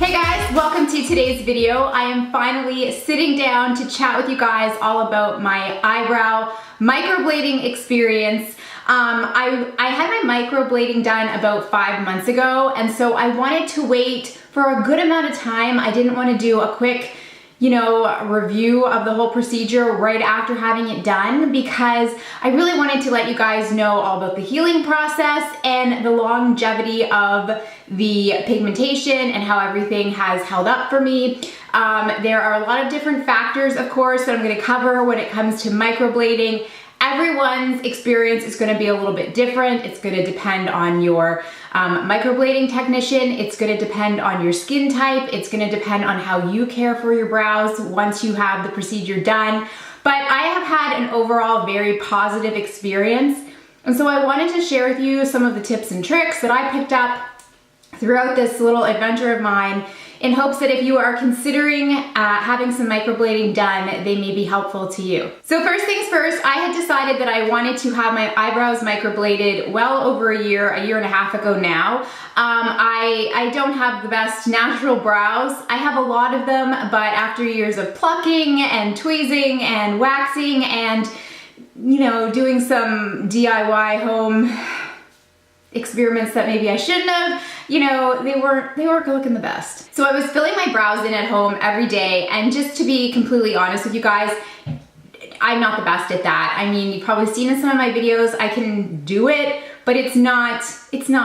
Hey guys, welcome to today's video. I am finally sitting down to chat with you guys all about my eyebrow microblading experience. I had my microblading done about 5 months ago, and so I wanted to wait for a good amount of time. I didn't want to do a quick, review of the whole procedure right after having it done, because I really wanted to let you guys know all about the healing process and the longevity of the pigmentation and how everything has held up for me. There are a lot of different factors, of course, that I'm going to cover when it comes to microblading. Everyone's experience is going to be a little bit different. It's going to depend on your microblading technician. It's going to depend on your skin type. It's going to depend on how you care for your brows once you have the procedure done. But I have had an overall very positive experience. And so I wanted to share with you some of the tips and tricks that I picked up throughout this little adventure of mine, in hopes that if you are considering having some microblading done, they may be helpful to you. So first things first, I had decided that I wanted to have my eyebrows microbladed well over a year and a half ago now. I don't have the best natural brows. I have a lot of them, but after years of plucking and tweezing and waxing and, doing some DIY home experiments that maybe I shouldn't have, they weren't looking the best. So I was filling my brows in at home every day, and just to be completely honest with you guys, I'm not the best at that. I mean, you've probably seen in some of my videos, I can do it, but it's not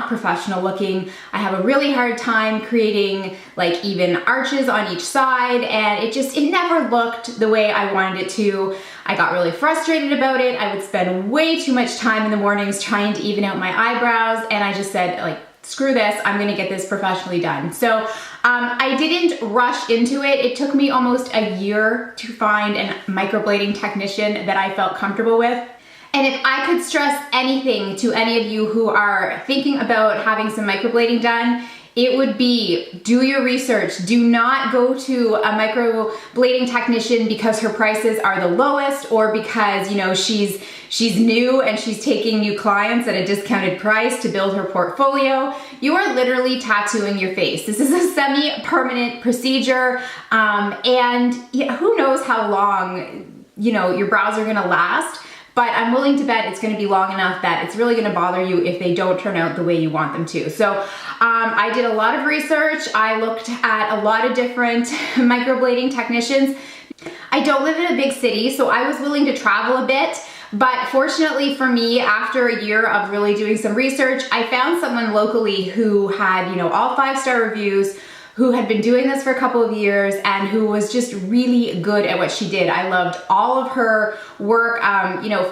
professional looking. I have a really hard time creating like even arches on each side, and it never looked the way I wanted it to. I got really frustrated about it. I would spend way too much time in the mornings trying to even out my eyebrows, and I just said, like, screw this, I'm gonna get this professionally done. So I didn't rush into it. It took me almost a year to find a microblading technician that I felt comfortable with. And if I could stress anything to any of you who are thinking about having some microblading done, it would be, do your research. Do not go to a microblading technician because her prices are the lowest, or because, she's new and she's taking new clients at a discounted price to build her portfolio. You are literally tattooing your face. This is a semi-permanent procedure, and who knows how long, your brows are gonna last. But I'm willing to bet it's going to be long enough that it's really going to bother you if they don't turn out the way you want them to. So I did a lot of research. I looked at a lot of different microblading technicians. I don't live in a big city, so I was willing to travel a bit. But fortunately for me, after a year of really doing some research, I found someone locally who had, all 5-star reviews, who had been doing this for a couple of years, and who was just really good at what she did. I loved all of her work.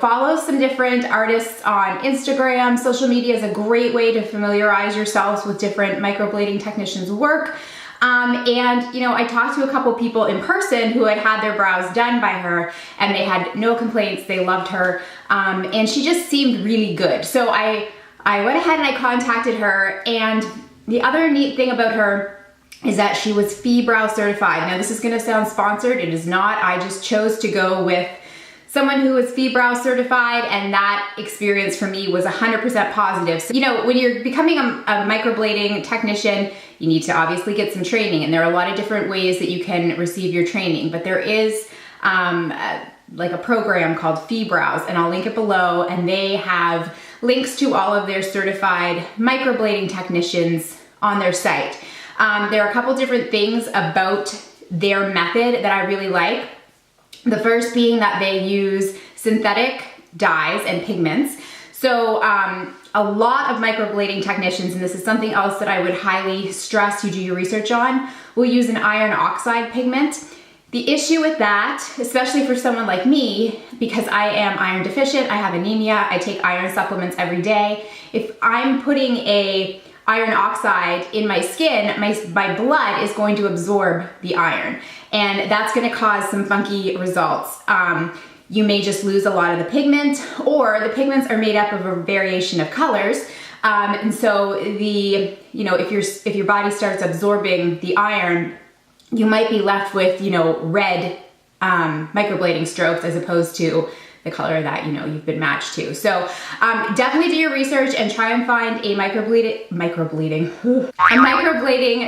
Follow some different artists on Instagram. Social media is a great way to familiarize yourselves with different microblading technicians' work. I talked to a couple people in person who had had their brows done by her, and they had no complaints. They loved her, and she just seemed really good. So I went ahead and I contacted her, and the other neat thing about her is that she was Brow certified. Now, this is gonna sound sponsored. It is not. I just chose to go with someone who was Brow certified, and that experience for me was 100% positive. So, when you're becoming a microblading technician, you need to obviously get some training, and there are a lot of different ways that you can receive your training, but there is like a program called Brows, and I'll link it below, and they have links to all of their certified microblading technicians on their site. There are a couple different things about their method that I really like. The first being that they use synthetic dyes and pigments. So a lot of microblading technicians, and this is something else that I would highly stress you do your research on, will use an iron oxide pigment. The issue with that, especially for someone like me, because I am iron deficient, I have anemia, I take iron supplements every day. If I'm putting a iron oxide in my skin, my blood is going to absorb the iron, and that's going to cause some funky results. You may just lose a lot of the pigment, or the pigments are made up of a variation of colors, and so if your body starts absorbing the iron, you might be left with red microblading strokes as opposed to the color that, you know, you've been matched to. So definitely do your research and try and find a microblading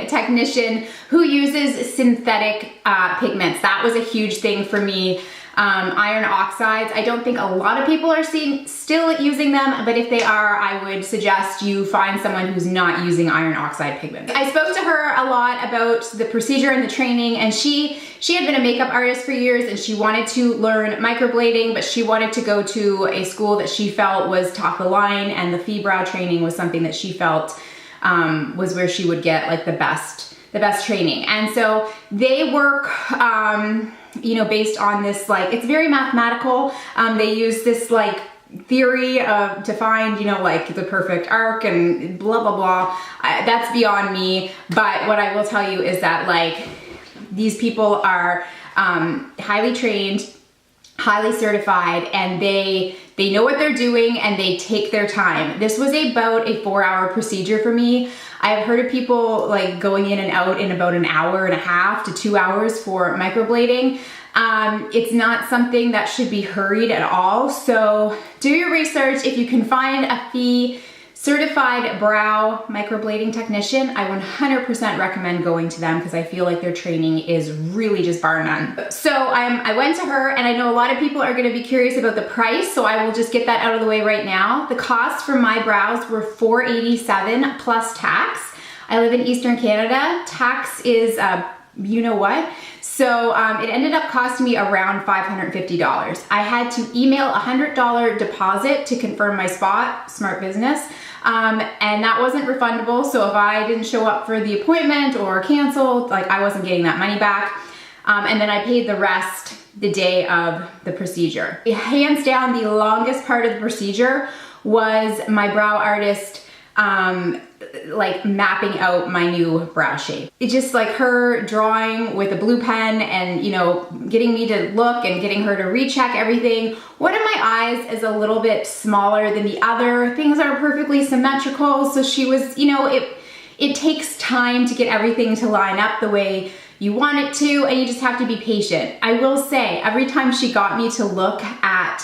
technician who uses synthetic pigments. That was a huge thing for me. Iron oxides, I don't think a lot of people are still using them, but if they are, I would suggest you find someone who's not using iron oxide pigments. I spoke to her a lot about the procedure and the training, and she had been a makeup artist for years, and she wanted to learn microblading, but she wanted to go to a school that she felt was top of the line, and the fee-brow training was something that she felt was where she would get like the best training. And so they work, you know, based on this, like, it's very mathematical. They use this like theory to find, you know, like the perfect arc and blah, blah, blah. That's beyond me. But what I will tell you is that, like, these people are highly trained, highly certified, and they know what they're doing and they take their time. This was about a 4-hour procedure for me. I've heard of people like going in and out in about an hour and a half to 2 hours for microblading. It's not something that should be hurried at all. So do your research. If you can find a fee certified brow microblading technician, I 100% recommend going to them because I feel like their training is really just bar none. So I went to her, and I know a lot of people are gonna be curious about the price, so I will just get that out of the way right now. The cost for my brows were $487 plus tax. I live in Eastern Canada. Tax is, you know what? So it ended up costing me around $550. I had to email a $100 deposit to confirm my spot, smart business. And that wasn't refundable. So if I didn't show up for the appointment or canceled, like, I wasn't getting that money back. And then I paid the rest the day of the procedure. Hands down, the longest part of the procedure was my brow artist like mapping out my new brow shape. It's just like her drawing with a blue pen and, you know, getting me to look and getting her to recheck everything. One of my eyes is a little bit smaller than the other. Things are perfectly symmetrical. So she was, you know, it takes time to get everything to line up the way you want it to, and you just have to be patient. I will say, every time she got me to look at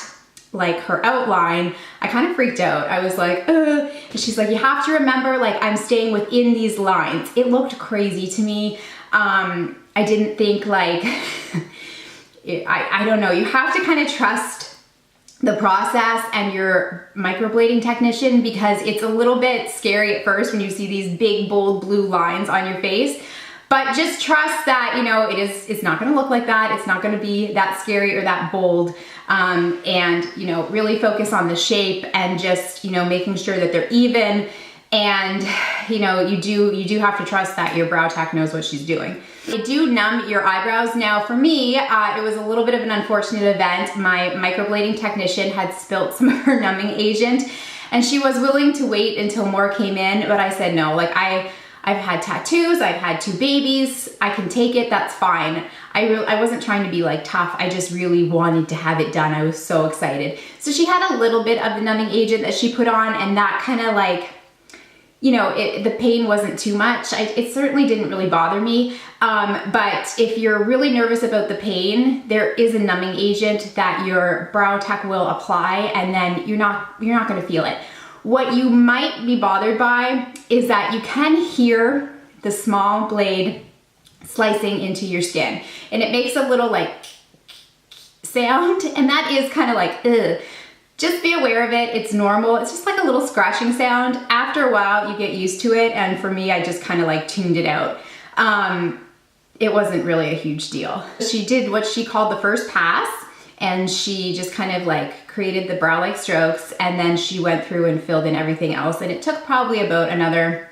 like her outline, I kind of freaked out. I was like, ugh. And she's like, you have to remember, like, I'm staying within these lines. It looked crazy to me. I didn't think like, I don't know. You have to kind of trust the process and your microblading technician, because it's a little bit scary at first when you see these big, bold blue lines on your face. But just trust that, you know, it's not gonna look like that. It's not gonna be that scary or that bold. And, you know, really focus on the shape and just, you know, making sure that they're even. And, you know, you do have to trust that your brow tech knows what she's doing. They do numb your eyebrows. Now for me, it was a little bit of an unfortunate event. My microblading technician had spilt some of her numbing agent, and she was willing to wait until more came in, but I said no. Like, I've had tattoos, I've had 2 babies, I can take it, that's fine. I wasn't trying to be like tough, I just really wanted to have it done. I was so excited. So she had a little bit of the numbing agent that she put on, and that kind of like, you know, the pain wasn't too much. It certainly didn't really bother me. But if you're really nervous about the pain, there is a numbing agent that your brow tech will apply, and then you're not gonna feel it. What you might be bothered by is that you can hear the small blade slicing into your skin, and it makes a little like sound, and that is kind of like, ugh. Just be aware of it. It's normal. It's just like a little scratching sound. After a while, you get used to it, and for me, I just kind of like tuned it out. It wasn't really a huge deal. She did what she called the first pass, and she just kind of like created the brow-like strokes, and then she went through and filled in everything else, and it took probably about another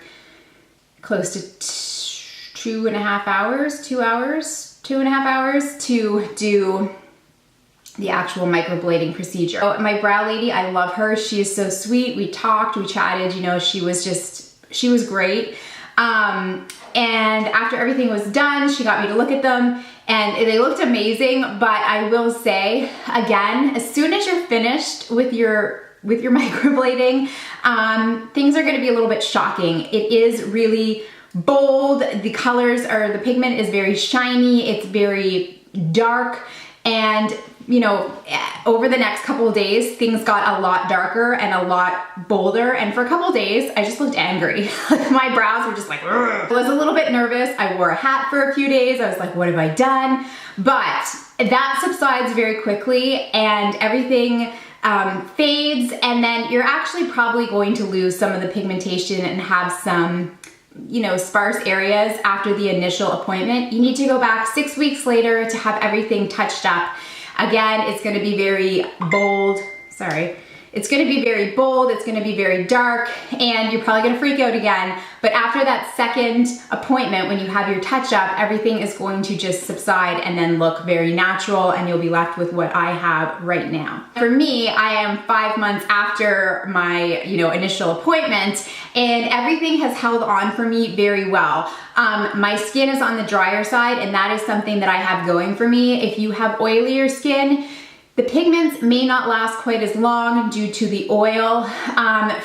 close to 2.5 hours, 2.5 hours to do the actual microblading procedure. So my brow lady, I love her. She is so sweet. We talked, we chatted, you know, she was great. And after everything was done, she got me to look at them, and they looked amazing. But I will say, again, as soon as you're finished with your microblading, things are gonna be a little bit shocking. It is really bold. The colors the pigment is very shiny. It's very dark. And you know, over the next couple of days, things got a lot darker and a lot bolder. And for a couple of days, I just looked angry. My brows were just like, ugh. I was a little bit nervous. I wore a hat for a few days. I was like, what have I done? But that subsides very quickly and everything fades. And then you're actually probably going to lose some of the pigmentation and have some, you know, sparse areas after the initial appointment. You need to go back 6 weeks later to have everything touched up. Again, it's gonna be very bold, it's gonna be very bold, it's gonna be very dark, and you're probably gonna freak out again. But after that second appointment, when you have your touch-up, everything is going to just subside and then look very natural, and you'll be left with what I have right now. For me, I am 5 months after my, you know, initial appointment, and everything has held on for me very well. My skin is on the drier side, and that is something that I have going for me. If you have oilier skin, the pigments may not last quite as long due to the oil.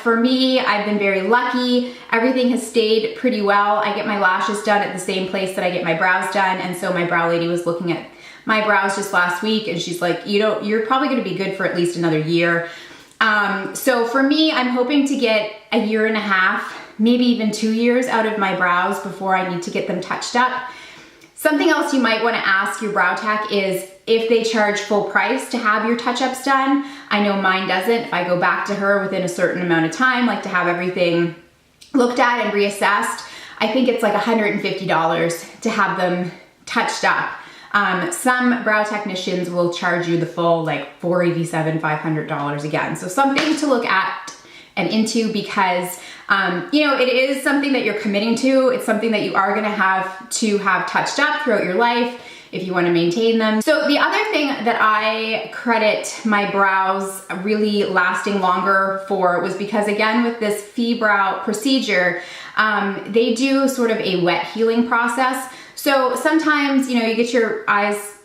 For me, I've been very lucky. Everything has stayed pretty well. I get my lashes done at the same place that I get my brows done, and so my brow lady was looking at my brows just last week, and she's like, you know, you're probably gonna be good for at least another year. So for me, I'm hoping to get a year and a half, maybe even 2 years out of my brows before I need to get them touched up. Something else you might want to ask your brow tech is if they charge full price to have your touch-ups done. I know mine doesn't. If I go back to her within a certain amount of time, like to have everything looked at and reassessed, I think it's like $150 to have them touched up. Some brow technicians will charge you the full like $487, $500 again. So something to look at and into, because you know, it is something that you're committing to. It's something that you are gonna have to have touched up throughout your life if you wanna maintain them. So the other thing that I credit my brows really lasting longer for was because, again, with this Fee-Brow procedure, they do sort of a wet healing process. So sometimes, you know, you get your eyebrows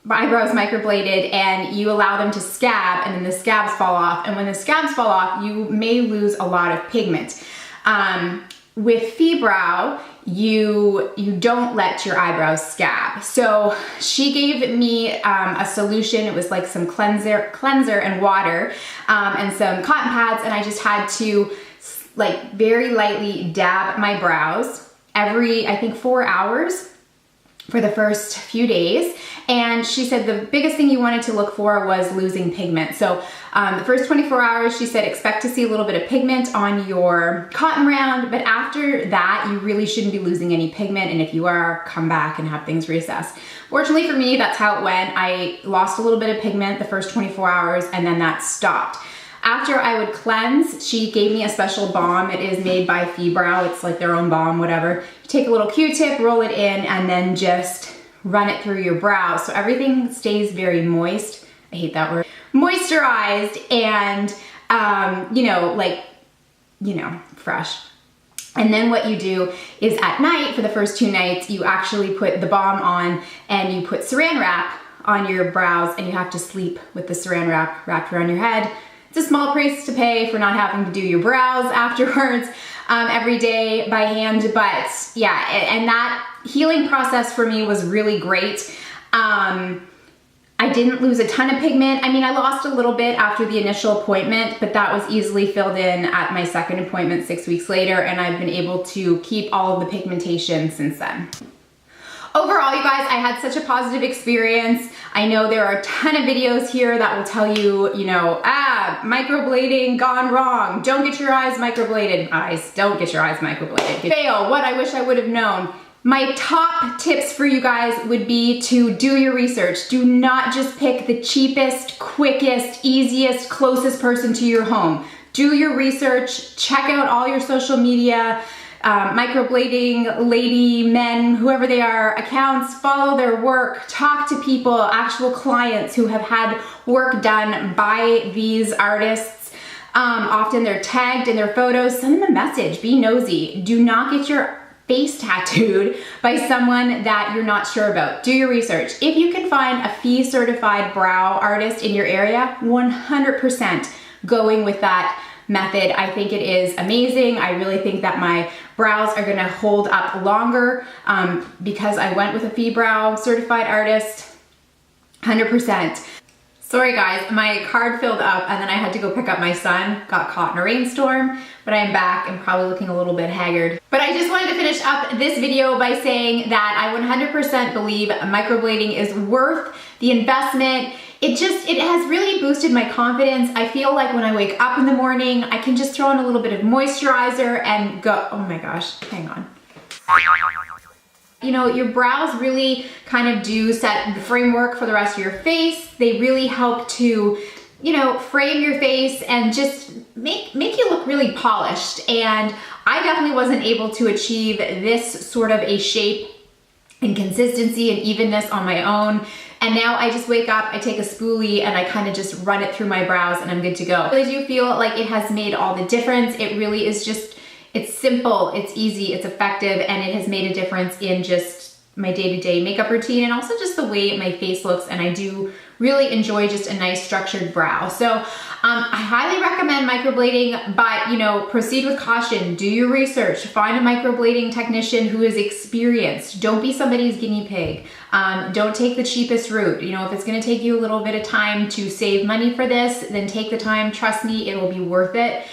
microbladed and you allow them to scab, and then the scabs fall off. And when the scabs fall off, you may lose a lot of pigment. With Fee-Brow, you don't let your eyebrows scab. So she gave me a solution. It was like some cleanser and water and some cotton pads, and I just had to like very lightly dab my brows every, I think, 4 hours for the first few days. And she said the biggest thing you wanted to look for was losing pigment. So the first 24 hours, she said, expect to see a little bit of pigment on your cotton round, but after that, you really shouldn't be losing any pigment. And if you are, come back and have things reassessed. Fortunately for me, that's how it went. I lost a little bit of pigment the first 24 hours, and then that stopped. After I would cleanse, she gave me a special balm. It is made by Fee-Brow. It's like their own balm, whatever. You take a little Q-tip, roll it in, and then just run it through your brows. So everything stays very moist. I hate that word. Moisturized and, fresh. And then what you do is at night, for the first 2 nights, you actually put the balm on and you put saran wrap on your brows, and you have to sleep with the saran wrap wrapped around your head. It's a small price to pay for not having to do your brows afterwards every day by hand, but yeah, and that healing process for me was really great. I didn't lose a ton of pigment. I mean, I lost a little bit after the initial appointment, but that was easily filled in at my second appointment 6 weeks later, and I've been able to keep all of the pigmentation since then. Overall, you guys, I had such a positive experience. I know there are a ton of videos here that will tell you, microblading gone wrong. Don't get your eyes microbladed. Eyes, don't get your eyes microbladed. Fail, what I wish I would have known. My top tips for you guys would be to do your research. Do not just pick the cheapest, quickest, easiest, closest person to your home. Do your research, check out all your social media, microblading lady, men, whoever they are, accounts, follow their work, talk to people, actual clients who have had work done by these artists. Often they're tagged in their photos. Send them a message, be nosy. Do not get your face tattooed by someone that you're not sure about. Do your research. If you can find a Fee certified brow artist in your area, 100% going with that method. I think it is amazing. I really think that my brows are gonna hold up longer because I went with a Fee-Brow certified artist. 100%. Sorry guys, my card filled up and then I had to go pick up my son. Got caught in a rainstorm, but I am back and probably looking a little bit haggard. But I just wanted to finish up this video by saying that I 100% believe microblading is worth the investment. It has really boosted my confidence. I feel like when I wake up in the morning, I can just throw in a little bit of moisturizer and go, oh my gosh, hang on. You know, your brows really kind of do set the framework for the rest of your face. They really help to, you know, frame your face and just make you look really polished. And I definitely wasn't able to achieve this sort of a shape and consistency and evenness on my own. And now I just wake up, I take a spoolie and I kind of just run it through my brows and I'm good to go. I really do feel like it has made all the difference. It really is just, it's simple, it's easy, it's effective, and it has made a difference in just my day-to-day makeup routine and also just the way my face looks. And I do really enjoy just a nice structured brow. So I highly recommend microblading, but you know, proceed with caution, do your research, find a microblading technician who is experienced. Don't be somebody's guinea pig. Don't take the cheapest route. You know, if it's gonna take you a little bit of time to save money for this, then take the time, trust me, it will be worth it.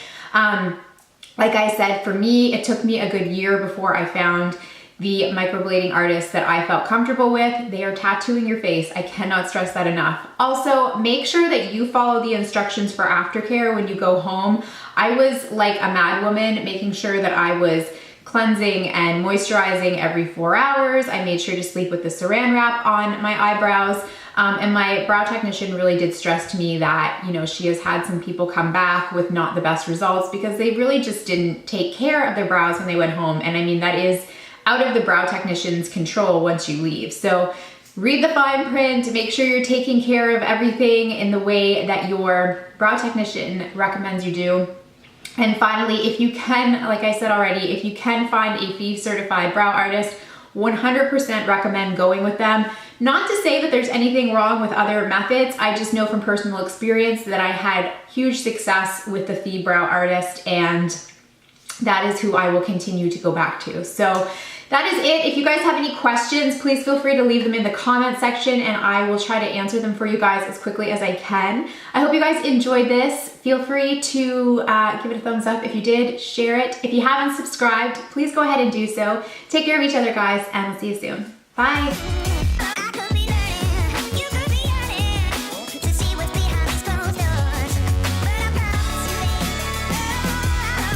Like I said, for me, it took me a good year before I found the microblading artist that I felt comfortable with. They are tattooing your face. I cannot stress that enough. Also, make sure that you follow the instructions for aftercare when you go home. I was like a mad woman, making sure that I was cleansing and moisturizing every 4 hours. I made sure to sleep with the saran wrap on my eyebrows. And my brow technician really did stress to me that, you know, she has had some people come back with not the best results because they really just didn't take care of their brows when they went home. And I mean, that is out of the brow technician's control once you leave. So read the fine print, make sure you're taking care of everything in the way that your brow technician recommends you do. And finally, if you can, like I said already, if you can find a FEE certified brow artist, 100% recommend going with them. Not to say that there's anything wrong with other methods. I just know from personal experience that I had huge success with the FEE brow artist, and that is who I will continue to go back to. So that is it. If you guys have any questions, please feel free to leave them in the comment section and I will try to answer them for you guys as quickly as I can. I hope you guys enjoyed this. Feel free to give it a thumbs up if you did, share it. If you haven't subscribed, please go ahead and do so. Take care of each other, guys, and we'll see you soon. Bye.